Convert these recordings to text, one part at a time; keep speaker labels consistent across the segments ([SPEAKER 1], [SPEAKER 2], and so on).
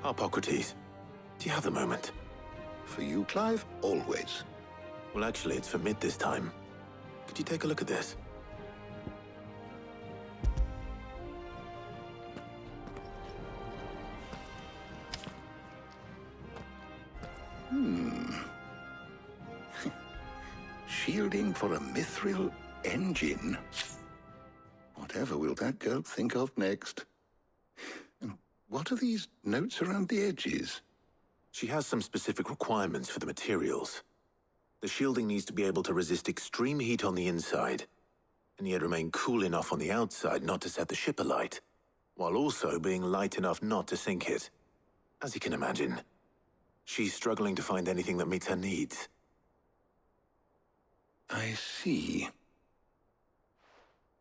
[SPEAKER 1] Harpocrates, do you have a moment?
[SPEAKER 2] For you, Clive, always.
[SPEAKER 1] Well, actually, it's for mid this time. Could you take a look at this?
[SPEAKER 2] Shielding for a mithril engine. Whatever will that girl think of next? And what are these notes around the edges?
[SPEAKER 1] She has some specific requirements for the materials. The shielding needs to be able to resist extreme heat on the inside, and yet remain cool enough on the outside not to set the ship alight, while also being light enough not to sink it. As you can imagine, she's struggling to find anything that meets her needs.
[SPEAKER 2] I see.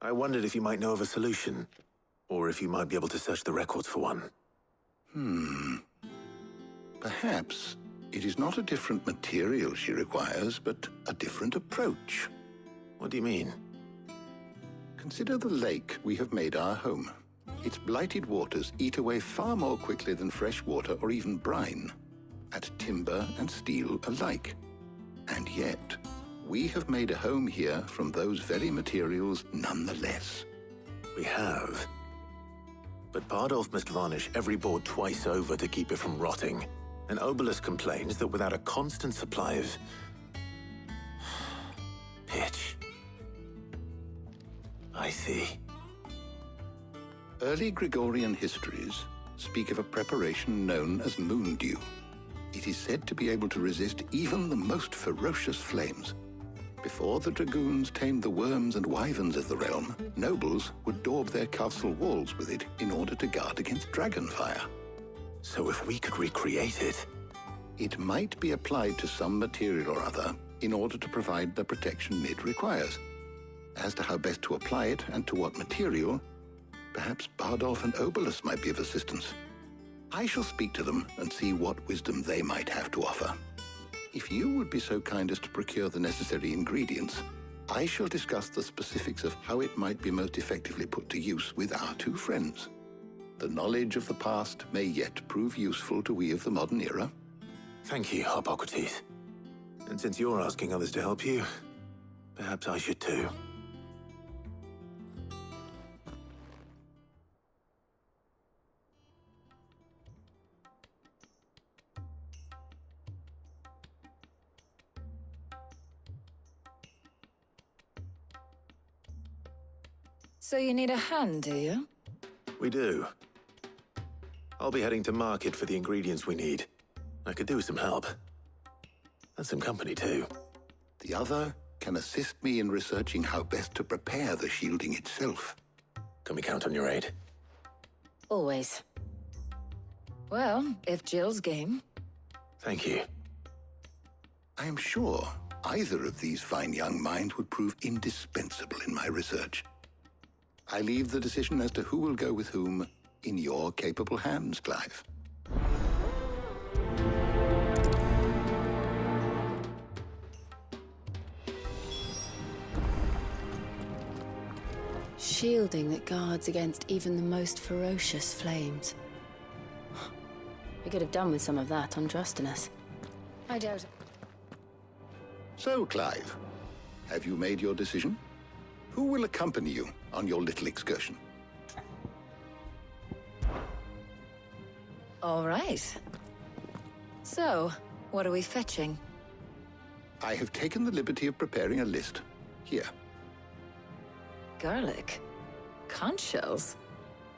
[SPEAKER 1] I wondered if you might know of a solution, or if you might be able to search the records for one.
[SPEAKER 2] Perhaps it is not a different material she requires, but a different approach.
[SPEAKER 1] What do you mean?
[SPEAKER 2] Consider the lake we have made our home. Its blighted waters eat away far more quickly than fresh water or even brine, at timber and steel alike. And yet, we have made a home here from those very materials nonetheless.
[SPEAKER 1] We have. But Bardolph must varnish every board twice over to keep it from rotting. And Obelisk complains that without a constant supply of pitch. I see.
[SPEAKER 2] Early Gregorian histories speak of a preparation known as moon dew. It is said to be able to resist even the most ferocious flames. Before the dragoons tamed the worms and wyverns of the realm, nobles would daub their castle walls with it in order to guard against dragon fire.
[SPEAKER 1] So if we could recreate it...
[SPEAKER 2] It might be applied to some material or other in order to provide the protection it requires. As to how best to apply it and to what material, perhaps Bardolph and Obelisk might be of assistance. I shall speak to them and see what wisdom they might have to offer. If you would be so kind as to procure the necessary ingredients, I shall discuss the specifics of how it might be most effectively put to use with our two friends. The knowledge of the past may yet prove useful to we of the modern era.
[SPEAKER 1] Thank you, Harpocrates. And since you're asking others to help you, perhaps I should too.
[SPEAKER 3] So you need a hand, do you?
[SPEAKER 1] We do. I'll be heading to market for the ingredients we need. I could do with some help. And some company, too.
[SPEAKER 2] The other can assist me in researching how best to prepare the shielding itself.
[SPEAKER 1] Can we count on your aid?
[SPEAKER 3] Always. Well, if Jill's game.
[SPEAKER 1] Thank you.
[SPEAKER 2] I am sure either of these fine young minds would prove indispensable in my research. I leave the decision as to who will go with whom in your capable hands, Clive.
[SPEAKER 4] Shielding that guards against even the most ferocious flames. We could have done with some of that on Drustinus.
[SPEAKER 3] I doubt it.
[SPEAKER 2] So, Clive, have you made your decision? Who will accompany you on your little excursion?
[SPEAKER 3] All right. So, what are we fetching?
[SPEAKER 2] I have taken the liberty of preparing a list. Here.
[SPEAKER 3] Garlic? Conch shells?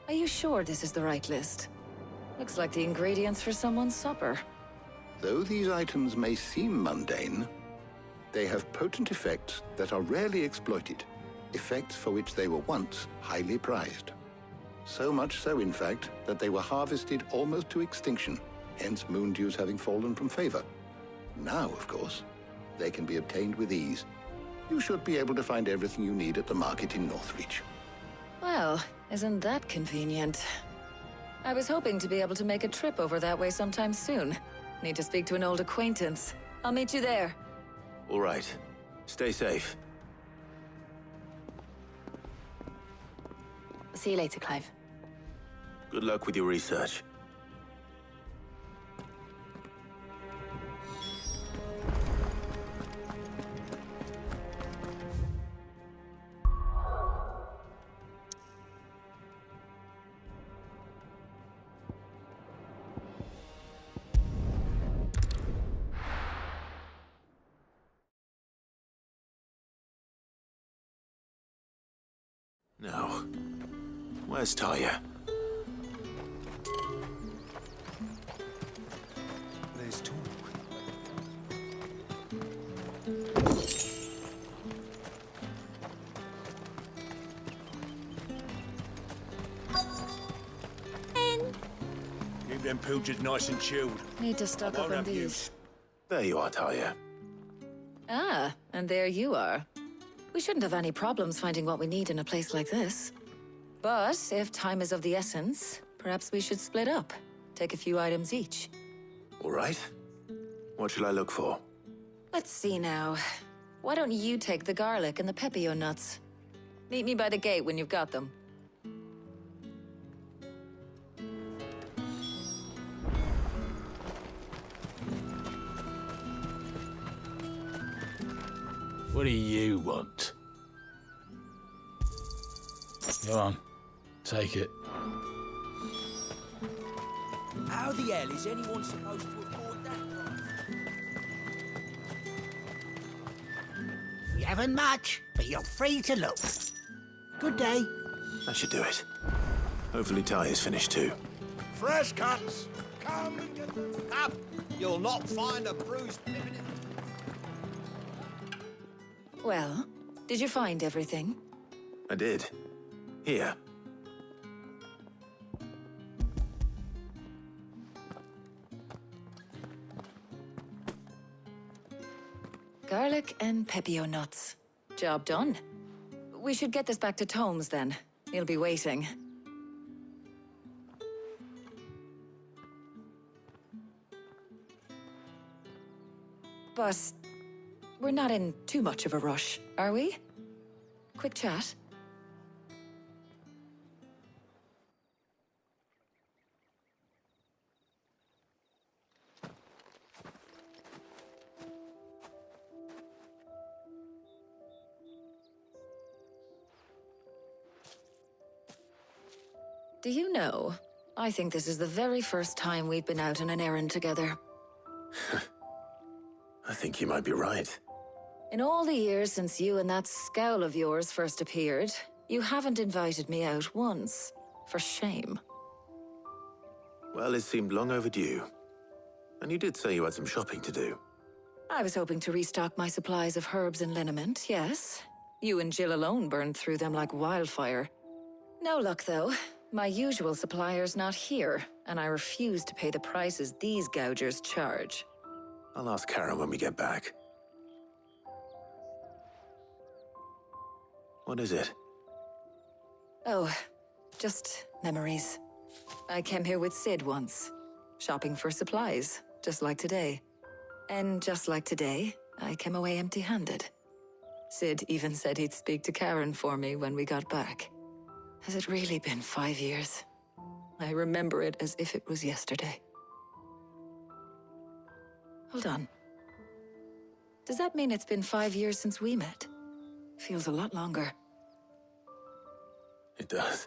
[SPEAKER 3] Are you sure this is the right list? Looks like the ingredients for someone's supper.
[SPEAKER 2] Though these items may seem mundane, they have potent effects that are rarely exploited, effects for which they were once highly prized. So much so, in fact, that they were harvested almost to extinction, hence moon dews having fallen from favor. Now, of course, they can be obtained with ease. You should be able to find everything you need at the market in Northreach.
[SPEAKER 3] Well, isn't that convenient? I was hoping to be able to make a trip over that way sometime soon. Need to speak to an old acquaintance. I'll meet you there.
[SPEAKER 1] All right. Stay safe.
[SPEAKER 4] See you later, Clive.
[SPEAKER 1] Good luck with your research. Now, where's Talia?
[SPEAKER 5] There's talk.
[SPEAKER 6] Keep them pilchards nice and chilled.
[SPEAKER 3] Need to stock
[SPEAKER 6] I
[SPEAKER 3] up
[SPEAKER 6] won't
[SPEAKER 3] on
[SPEAKER 6] have
[SPEAKER 3] these.
[SPEAKER 6] use.
[SPEAKER 1] There you are, Talia.
[SPEAKER 3] Ah, and there you are. We shouldn't have any problems finding what we need in a place like this. But if time is of the essence, perhaps we should split up. Take a few items each.
[SPEAKER 1] All right. What shall I look for?
[SPEAKER 3] Let's see now. Why don't you take the garlic and the pepio nuts? Meet me by the gate when you've got them.
[SPEAKER 7] What do you want? Go on, take it.
[SPEAKER 6] How the hell is anyone supposed to afford that price?
[SPEAKER 8] We haven't much, but you're free to look. Good day.
[SPEAKER 1] That should do it. Hopefully Talia's finished too.
[SPEAKER 6] Fresh cuts! Come and get them. Up! You'll not find a bruised pippin in.
[SPEAKER 3] Well, did you find everything?
[SPEAKER 1] I did. Here.
[SPEAKER 3] Garlic and pepio nuts. Job done. We should get this back to Tomes then. He'll be waiting. But we're not in too much of a rush, are we? Quick chat. Do you know, I think this is the very first time we've been out on an errand together.
[SPEAKER 1] I think you might be right.
[SPEAKER 3] In all the years since you and that scowl of yours first appeared, you haven't invited me out once. For shame.
[SPEAKER 1] Well, it seemed long overdue. And you did say you had some shopping to do.
[SPEAKER 3] I was hoping to restock my supplies of herbs and liniment, yes. You and Jill alone burned through them like wildfire. No luck, though. My usual supplier's not here, and I refuse to pay the prices these gougers charge.
[SPEAKER 1] I'll ask Karen when we get back. What is it?
[SPEAKER 3] Oh, just memories. I came here with Sid once, shopping for supplies, just like today. And just like today, I came away empty-handed. Sid even said he'd speak to Karen for me when we got back. Has it really been 5 years? I remember it as if it was yesterday. Hold on. Does that mean it's been 5 years since we met? Feels a lot longer.
[SPEAKER 1] It does.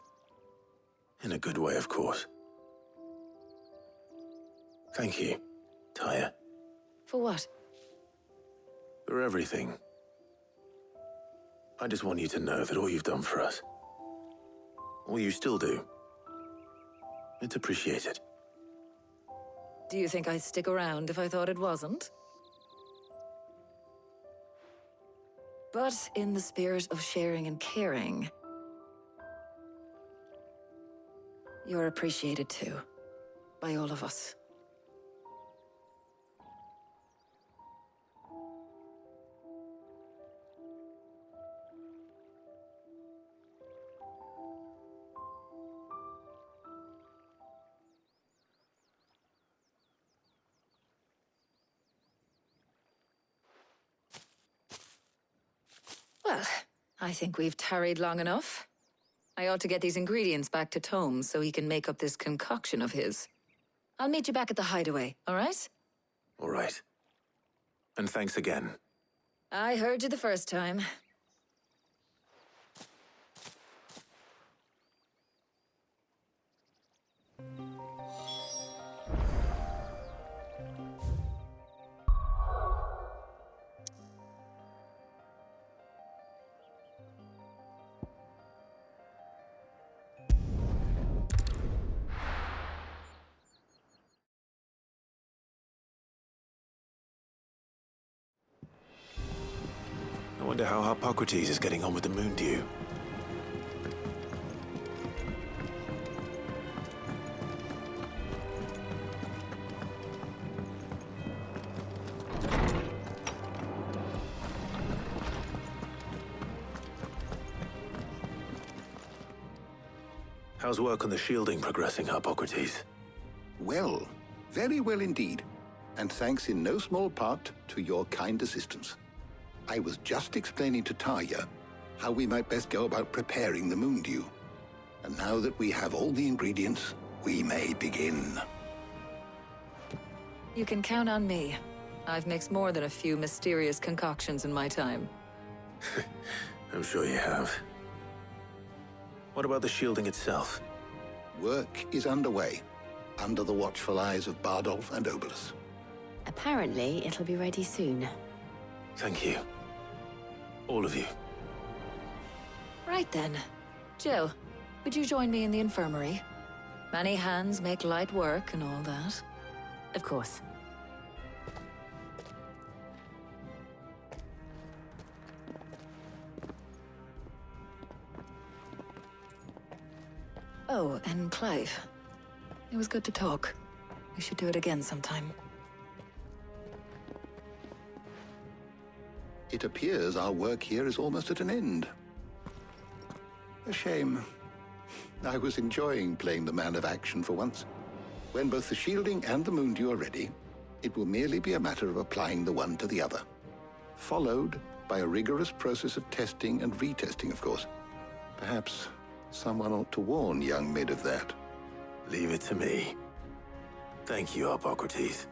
[SPEAKER 1] In a good way, of course. Thank you, Taya,
[SPEAKER 3] For what?
[SPEAKER 1] for everything. I just want you to know that all you've done for us, all you still do, it's appreciated.
[SPEAKER 3] Do you think I'd stick around if I thought it wasn't? But in the spirit of sharing and caring, you're appreciated too, by all of us. Well, I think we've tarried long enough. I ought to get these ingredients back to Tome so he can make up this concoction of his. I'll meet you back at the hideaway, all right?
[SPEAKER 1] All right. And thanks again.
[SPEAKER 3] I heard you the first time.
[SPEAKER 1] Wonder how Hippocrates is getting on with the moon dew. How's work on the shielding progressing, Hippocrates?
[SPEAKER 2] Well, very well indeed. And thanks in no small part to your kind assistance. I was just explaining to Tarja how we might best go about preparing the moon dew. And now that we have all the ingredients, we may begin.
[SPEAKER 3] You can count on me. I've mixed more than a few mysterious concoctions in my time.
[SPEAKER 1] I'm sure you have. What about the shielding itself?
[SPEAKER 2] Work is underway, under the watchful eyes of Bardolph and Obolus.
[SPEAKER 4] Apparently, it'll be ready soon.
[SPEAKER 1] Thank you. All of you.
[SPEAKER 3] Right then. Jill, would you join me in the infirmary? Many hands make light work and all that.
[SPEAKER 4] Of course.
[SPEAKER 3] Oh, and Clive. It was good to talk. We should do it again sometime.
[SPEAKER 2] It appears our work here is almost at an end. A shame. I was enjoying playing the man of action for once. When both the shielding and the moon dew are ready, it will merely be a matter of applying the one to the other. Followed by a rigorous process of testing and retesting, of course. Perhaps someone ought to warn young Mid of that.
[SPEAKER 1] Leave it to me. Thank you, Hippocrates.